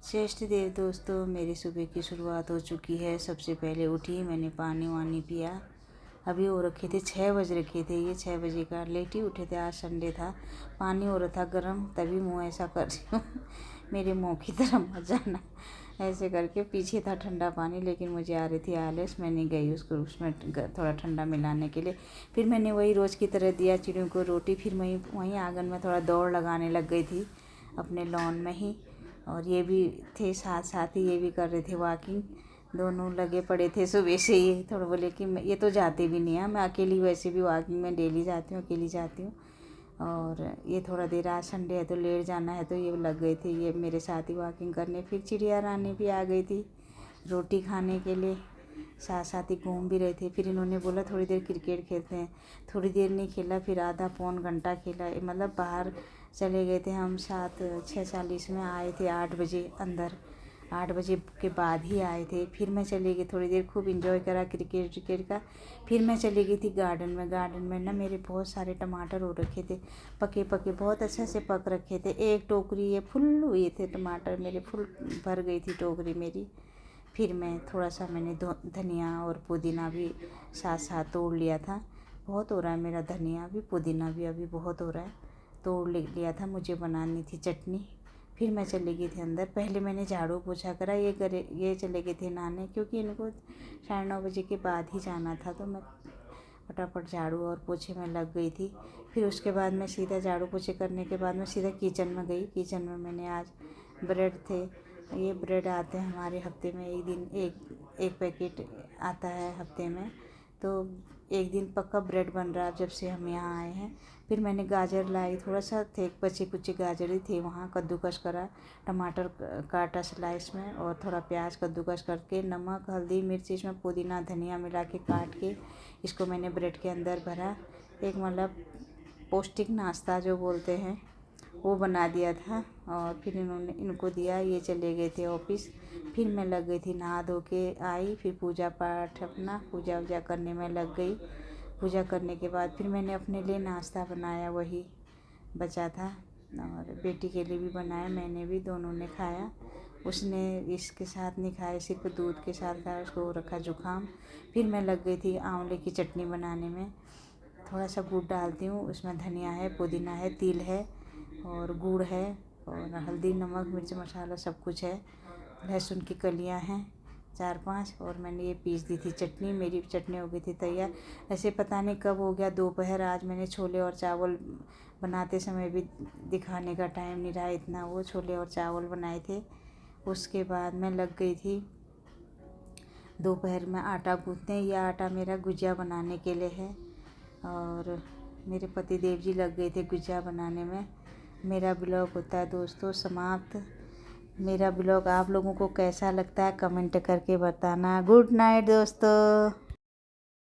श्रेष्ठ देव दोस्तों, मेरी सुबह की शुरुआत हो चुकी है। सबसे पहले उठी, मैंने पानी वानी पिया। अभी हो रखे थे 6 बज रखे थे, ये 6 बजे का लेट ही उठे थे। आज संडे था, पानी हो रहा था गर्म, तभी मुँह ऐसा कर रही हूँ मेरे मुँह की तरफ मत जाना। ऐसे करके पीछे था ठंडा पानी, लेकिन मुझे आ रही थी आलस, मैं नहीं गई उसको उसमें थोड़ा ठंडा मिलाने के लिए। फिर मैंने वही रोज़ की तरह दिया चिड़ियों को रोटी। फिर वहीं आंगन में थोड़ा दौड़ लगाने लग गई थी अपने लॉन में ही। और ये भी थे साथ साथ ही, ये भी कर रहे थे वॉकिंग। दोनों लगे पड़े थे सुबह से। ये थोड़ा बोले कि मैं, ये तो जाते भी नहीं है, मैं अकेली वैसे भी वॉकिंग में डेली जाती हूँ, अकेली जाती हूँ। और ये थोड़ा देर आज संडे है तो लेट जाना है, तो ये लग गए थे ये मेरे साथ ही वॉकिंग करने। फिर चिड़िया रानी भी आ गई थी रोटी खाने के लिए, साथ साथ ही घूम भी रहे थे। फिर इन्होंने बोला थोड़ी देर क्रिकेट खेलते हैं। थोड़ी देर नहीं खेला, फिर आधा पौन घंटा खेला। मतलब बाहर चले गए थे हम 6:40 में, आए थे 8 बजे अंदर। 8 बजे के बाद ही आए थे। फिर मैं चली गई, थोड़ी देर खूब इंजॉय करा क्रिकेट का। फिर मैं चली गई थी गार्डन में। गार्डन में ना मेरे बहुत सारे टमाटर हो रखे थे, पके पके बहुत अच्छे से पक रखे थे। एक टोकरी ये फुल हुए थे टमाटर मेरे, फुल भर गई थी टोकरी मेरी। फिर मैं थोड़ा सा मैंने धनिया और पुदीना भी साथ साथ तोड़ लिया था। बहुत हो रहा है मेरा धनिया भी, पुदीना भी अभी बहुत हो रहा है। तोड़ लिया था, मुझे बनानी थी चटनी। फिर मैं चली गई थी अंदर। पहले मैंने झाड़ू पोछा करा, ये चले गए थे नहाने, क्योंकि इनको 9:30 बजे के बाद ही जाना था। तो मैं फटाफट झाड़ू और पोछे में लग गई थी। फिर उसके बाद मैं सीधा झाड़ू पोछे करने के बाद मैं सीधा किचन में गई। किचन में मैंने आज ब्रेड थे, ये ब्रेड आते हैं हमारे हफ्ते में एक दिन, एक पैकेट आता है हफ्ते में। तो एक दिन पक्का ब्रेड बन रहा है जब से हम यहाँ आए हैं। फिर मैंने गाजर लाई, थोड़ा सा थे बचे कुछ गाजर ही थे वहाँ, कद्दूकस करा। टमाटर काटा स्लाइस में, और थोड़ा प्याज कद्दूकस करके, नमक हल्दी मिर्च इसमें पुदीना धनिया मिला के काट के इसको मैंने ब्रेड के अंदर भरा। एक मतलब पौष्टिक नाश्ता जो बोलते हैं वो बना दिया था। और फिर इनको दिया, ये चले गए थे ऑफिस। फिर मैं लग गई थी, नहा धो के आई। फिर पूजा पाठ अपना पूजा वूजा करने में लग गई। पूजा करने के बाद फिर मैंने अपने लिए नाश्ता बनाया, वही बचा था। और बेटी के लिए भी बनाया, मैंने भी, दोनों ने खाया। उसने इसके साथ नहीं खाया, सिर्फ दूध के साथ खाया, उसको हो रखा जुकाम। फिर मैं लग गई थी आंवले की चटनी बनाने में। थोड़ा सा गुड़ डालती हूँ, उसमें धनिया है, पुदीना है, तिल है और गुड़ है, और हल्दी नमक मिर्च मसाला सब कुछ है। लहसुन की कलियाँ हैं 4-5, और मैंने ये पीस दी थी चटनी। मेरी चटनी हो गई थी तैयार। ऐसे पता नहीं कब हो गया दोपहर। आज मैंने छोले और चावल बनाते समय भी दिखाने का टाइम नहीं रहा इतना, वो छोले और चावल बनाए थे। उसके बाद मैं लग गई थी दोपहर में आटा गूँथने। यह आटा मेरा गुजिया बनाने के लिए है, और मेरे पति देव जी लग गए थे गुजिया बनाने में। मेरा ब्लॉग होता है दोस्तों समाप्त। मेरा ब्लॉग आप लोगों को कैसा लगता है कमेंट करके बताना। गुड नाइट दोस्तों।